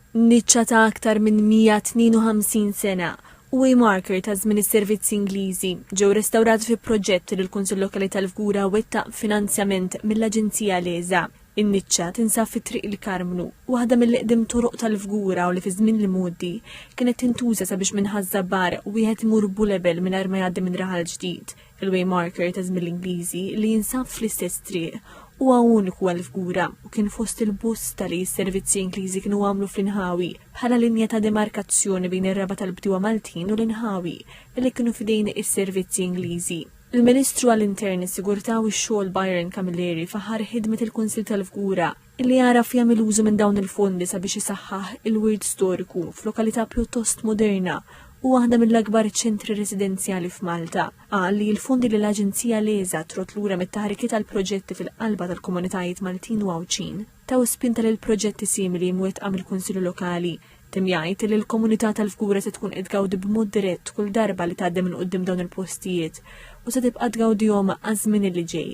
Niċċa ta' aktar minn 152 sena u marker ta' żmien is-servizzi Ingliżi ġew restawrati fi proġett li l-Kunsill Lokali tal-Fgura wettaq finanzjament mill-Aġenzija Leza. In-niċċa tinsab fi triq il-Karmnu, waħda mill-iqdim turuq tal-Fgura u li fi żmien l-modi kienet tintuża sabiex minħażżabbar wieħed imur bulebel mingħajr ma jgħaddi minn raħal ġdid. Il-way marker ta' żmien l-Ingliżi li jinsab fl-istess triq huwa uniku għal-Fgura u kien fost il-bosta li s-servizzi Ingliżi kienu għamlu fl-Inħawi bħala linja ta' demarkazzjoni bejn ir-raba tal-bdiewa Maltin u l-Inħawi li kienu fidejn is-servizzi Ingliżi. Il-Ministru għall-Interni Sigurtà u x-xogħol Byron Camilleri faħar ħidmet il-Kunsill tal-Fgura illi jaraf jagħmel użu minn dawn il-fondi sabiex isaħħaħ il-wirt storiku f'lokalità pjuttost moderna u waħda mill-akbar ċentri residenzjali f'Malta. Qal li l-fondi li l-Aġenzija Leza trot lura mit-taħriki tal-proġetti fil-qalba tal-komunitajiet Maltin u Għawċin taw spinta lil proġetti simili mwettqa mill-Kunsillu Lokali. Timjajt li l-komunità tal-Fgura se tkun qed tgawdi b'mod dirett kull darba li tgħaddi minn quddiem dawn il-postijiet u se tibqa' tgawdihom għaż-żmien li ġej.